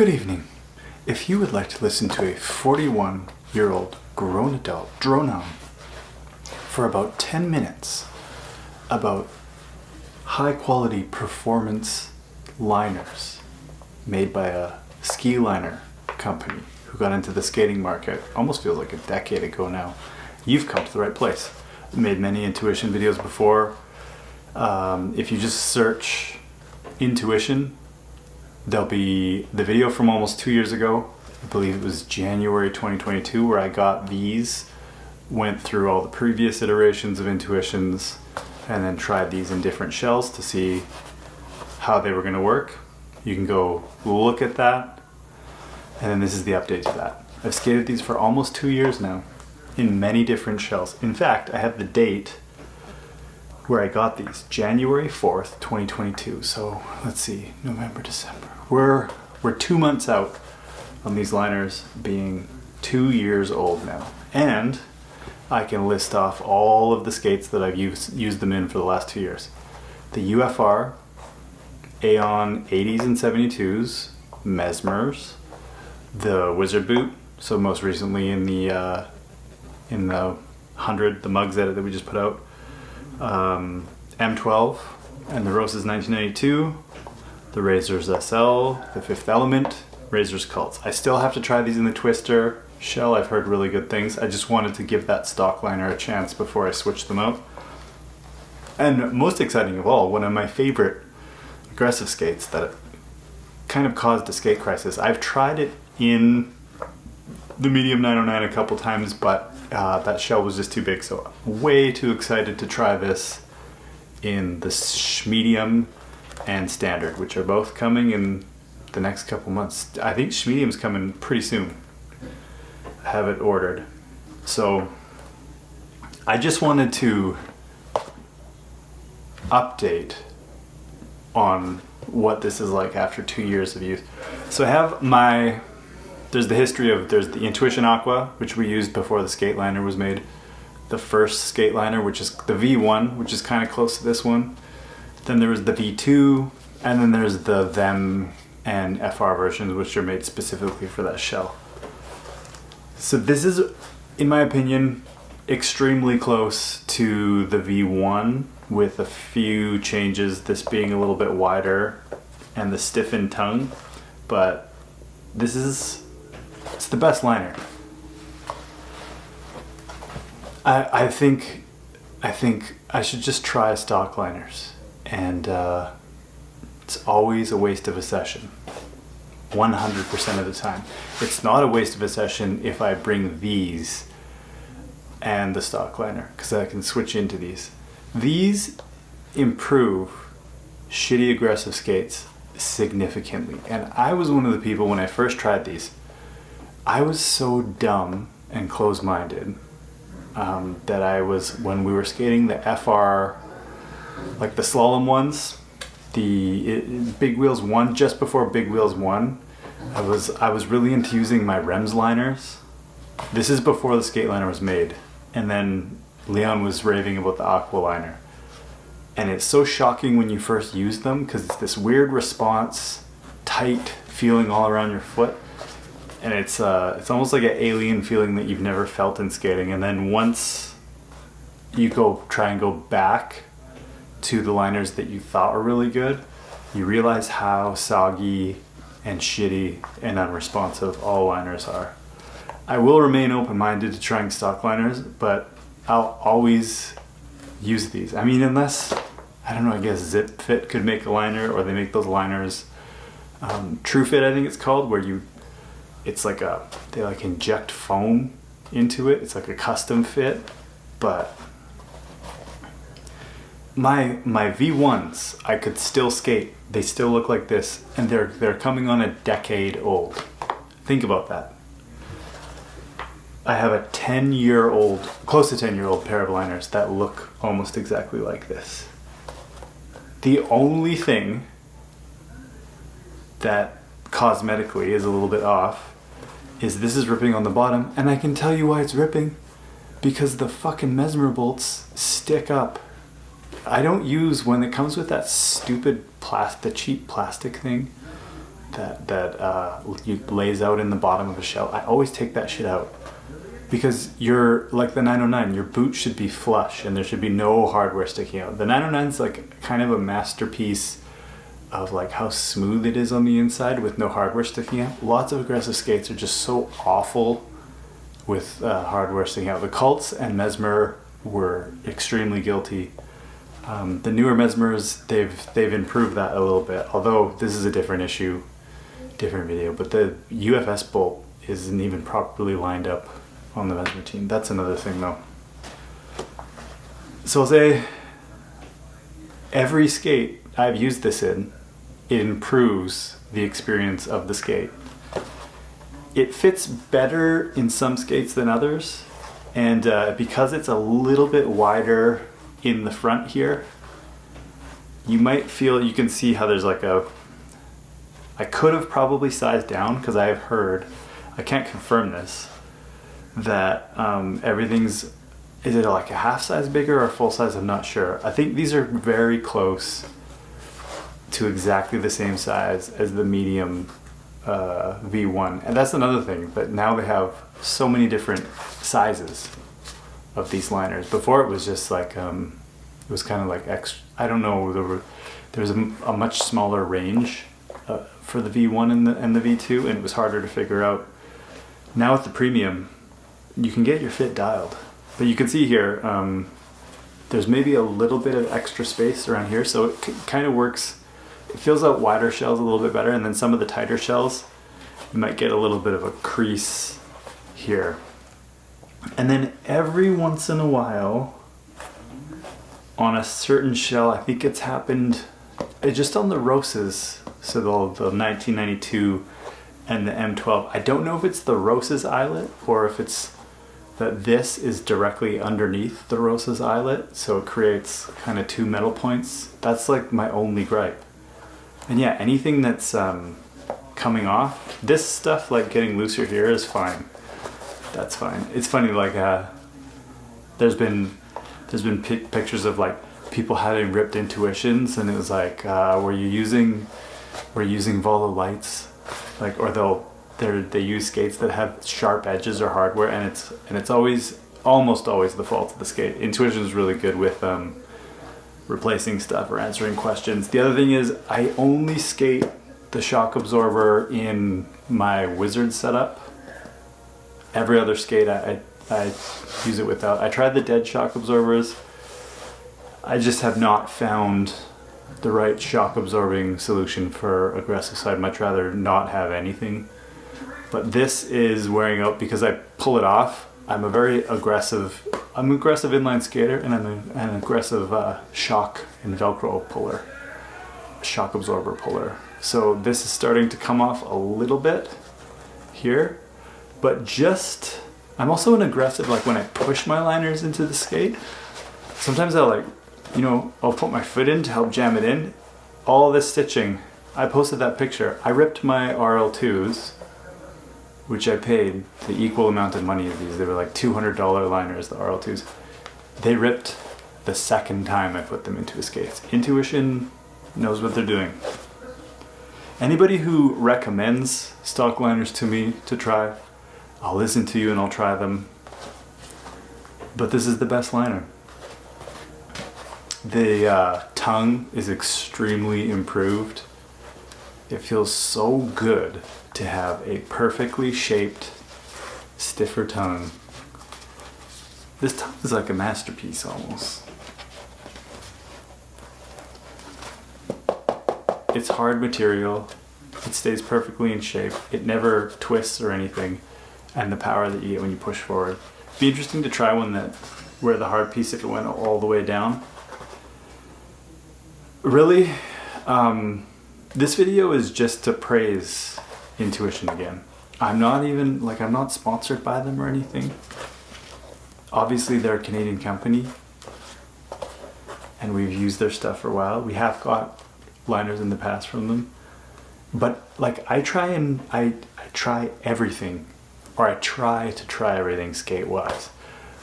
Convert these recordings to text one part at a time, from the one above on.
Good evening. If you would like to listen to a 41-year-old grown adult drone on for about 10 minutes about high quality performance liners made by a ski liner company who got into the skating market almost feels like a decade ago now, you've come to the right place. I've made many Intuition videos before. If you just search Intuition, there'll be the video from almost 2 years ago. I believe it was January 2022 where I got these, went through all the previous iterations of Intuitions, and then tried these in different shells to see how they were going to work. You can go look at that, and then this is the update to that. I've skated these for almost 2 years now in many different shells. In fact, I have the date where I got these, January 4th, 2022. So let's see, November, December. We're 2 months out on these liners being 2 years old now. And I can list off all of the skates that I've used them in for the last 2 years. The UFR, Aeon 80s and 72s, Mesmers, the Wizard Boot, so most recently in the 100, the Mugs edit that we just put out, M12 and the Roses 1992, the Razors SL, the Fifth Element, Razors Cults. I still have to try these in the Twister shell. I've heard really good things. I just wanted to give that stock liner a chance before I switch them out. And most exciting of all, one of my favorite aggressive skates that kind of caused a skate crisis. I've tried it in the medium 909 a couple times, but that shell was just too big, so way too excited to try this in the medium and standard, which are both coming in the next couple months. I think medium's coming pretty soon. I have it ordered. So I just wanted to update on what this is like after 2 years of use. So I have there's the history of, there's the Intuition Aqua, which we used before the skate liner was made. The first skate liner, which is the V1, which is kind of close to this one. Then there was the V2, and then there's the Them and FR versions, which are made specifically for that shell. So this is, in my opinion, extremely close to the V1 with a few changes, this being a little bit wider and the stiffened tongue, but it's the best liner. I think I should just try stock liners, and it's always a waste of a session, 100% of the time. It's not a waste of a session if I bring these and the stock liner, because I can switch into these. These improve shitty aggressive skates significantly, and I was one of the people when I first tried these, I was so dumb and close-minded that I was, when we were skating the FR, like the slalom ones, the Big Wheels 1, just before Big Wheels 1, I was really into using my Rems liners. This is before the skate liner was made, and then Leon was raving about the Aqua liner. And it's so shocking when you first use them, because it's this weird response, tight feeling all around your foot. And it's almost like an alien feeling that you've never felt in skating. And then once you try and go back to the liners that you thought were really good, you realize how soggy and shitty and unresponsive all liners are. I will remain open-minded to trying stock liners, but I'll always use these. I mean, unless, I don't know, I guess Zip Fit could make a liner, or they make those liners, True Fit I think it's called, where it's like they like inject foam into it. It's like a custom fit, but my V1s, I could still skate. They still look like this, and they're coming on a decade old. Think about that. I have a 10-year-old, close to 10-year-old pair of liners that look almost exactly like this. The only thing that cosmetically is a little bit off is this is ripping on the bottom, and I can tell you why it's ripping, because the fucking Mesmer bolts stick up. I don't use, when it comes with that stupid the cheap plastic thing, lays out in the bottom of a shell. I always take that shit out because you're like the 909. Your boot should be flush and there should be no hardware sticking out. The 909 is like kind of a masterpiece of like how smooth it is on the inside with no hardware sticking out. Lots of aggressive skates are just so awful with hardware sticking out. The Cults and Mesmer were extremely guilty. The newer Mesmers, they've improved that a little bit, although this is a different issue, different video. But the UFS bolt isn't even properly lined up on the Mesmer team. That's another thing though. So I'll say every skate I've used this in, it improves the experience of the skate. It fits better in some skates than others, and because it's a little bit wider in the front here, you might feel, you can see how there's like I could have probably sized down because I have heard, I can't confirm this, that everything's, is it like a half size bigger or full size? I'm not sure. I think these are very close to exactly the same size as the medium V1. And that's another thing, but now they have so many different sizes of these liners. Before it was just like, it was kind of like extra, I don't know, there was a much smaller range for the V1 and the V2, and it was harder to figure out. Now with the premium, you can get your fit dialed. But you can see here, there's maybe a little bit of extra space around here, so it kind of works. It fills out wider shells a little bit better, and then some of the tighter shells, you might get a little bit of a crease here. And then every once in a while, on a certain shell, I think it's happened just on the Roses, so the 1992 and the M12. I don't know if it's the Roses eyelet or if it's that this is directly underneath the Roses eyelet, so it creates kind of two metal points. That's like my only gripe. And yeah, anything that's coming off, this stuff like getting looser here is fine. That's fine. It's funny, like there's been pictures of like people having ripped Intuitions, and it was like, were you using Volo lights, like, or they use skates that have sharp edges or hardware, and it's almost always the fault of the skate. Intuition is really good with replacing stuff or answering questions. The other thing is I only skate the shock absorber in my Wizard setup. Every other skate I use it without. I tried the dead shock absorbers. I just have not found the right shock absorbing solution for aggressive, so I'd much rather not have anything. But this is wearing out because I pull it off. I'm an aggressive inline skater, and I'm an aggressive shock and Velcro puller, shock absorber puller. So this is starting to come off a little bit here, but I'm also an aggressive, like when I push my liners into the skate, sometimes I'll put my foot in to help jam it in. All this stitching, I posted that picture. I ripped my RL2s, which I paid the equal amount of money of these. They were like $200 liners, the RL2s. They ripped the second time I put them into a skate. Intuition knows what they're doing. Anybody who recommends stock liners to me to try, I'll listen to you and I'll try them. But this is the best liner. The tongue is extremely improved. It feels so good to have a perfectly shaped, stiffer tongue. This tongue is like a masterpiece almost. It's hard material. It stays perfectly in shape. It never twists or anything. And the power that you get when you push forward. It'd be interesting to try one where the hard piece, if it went all the way down. Really, this video is just to praise Intuition again. I'm not sponsored by them or anything. Obviously they're a Canadian company and we've used their stuff for a while. We have got liners in the past from them. But like I try everything, or I try to try everything skate-wise.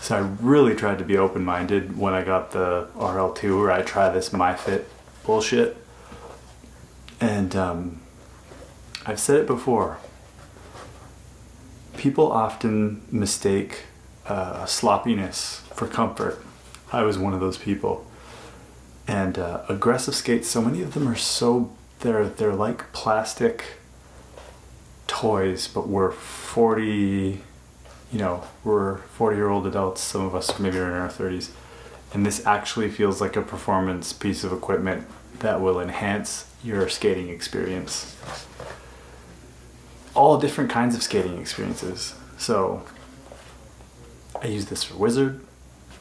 So I really tried to be open-minded when I got the RL2, where I try this MyFit bullshit. And I've said it before. People often mistake sloppiness for comfort. I was one of those people. And aggressive skates, so many of them are they're like plastic toys, but we're 40-year-old adults. Some of us maybe are in our 30s. And this actually feels like a performance piece of equipment that will enhance your skating experience. All different kinds of skating experiences. So I use this for Wizard.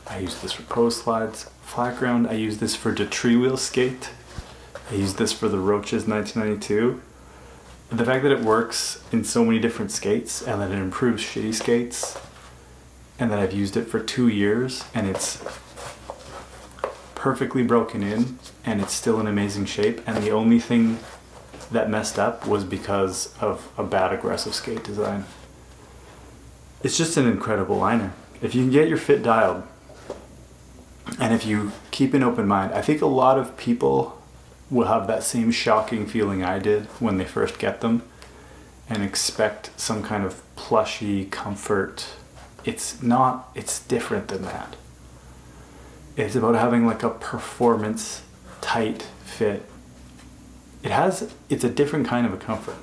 I use this for Pro Slides. Flat ground, I use this for the tree wheel skate. I use this for the Roaches 1992. The fact that it works in so many different skates and that it improves shitty skates and that I've used it for 2 years and it's perfectly broken in and it's still in amazing shape, and the only thing that messed up was because of a bad aggressive skate design. It's just an incredible liner. If you can get your fit dialed and if you keep an open mind, I think a lot of people will have that same shocking feeling I did when they first get them and expect some kind of plushy comfort. It's not, it's different than that. It's about having like a performance tight fit. It's a different kind of a comfort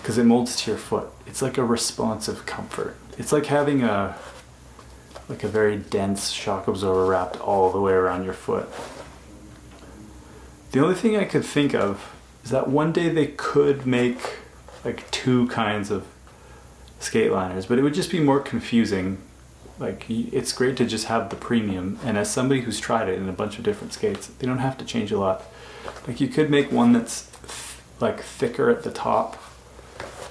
because it molds to your foot. It's like a responsive comfort. It's like having a very dense shock absorber wrapped all the way around your foot. The only thing I could think of is that one day they could make like 2 kinds of skate liners, but it would just be more confusing. Like, it's great to just have the premium, and as somebody who's tried it in a bunch of different skates, they don't have to change a lot. Like, you could make one that's like thicker at the top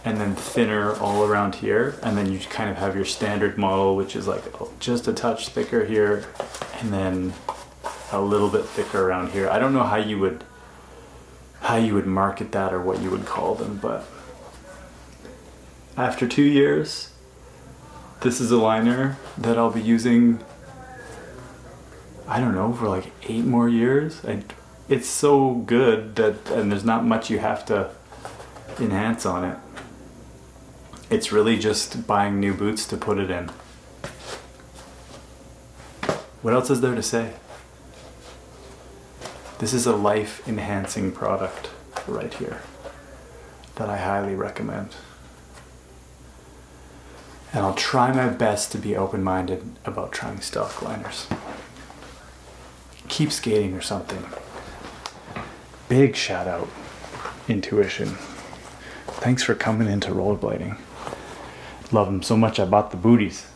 and then thinner all around here, and then you kind of have your standard model, which is like just a touch thicker here and then a little bit thicker around here. I don't know how you would market that or what you would call them, but after 2 years, this is a liner that I'll be using, I don't know, for like 8 more years. It's so good and there's not much you have to enhance on it. It's really just buying new boots to put it in. What else is there to say? This is a life-enhancing product right here that I highly recommend. And I'll try my best to be open-minded about trying stock liners. Keep skating or something. Big shout out, Intuition. Thanks for coming into rollerblading. Love them so much I bought the booties.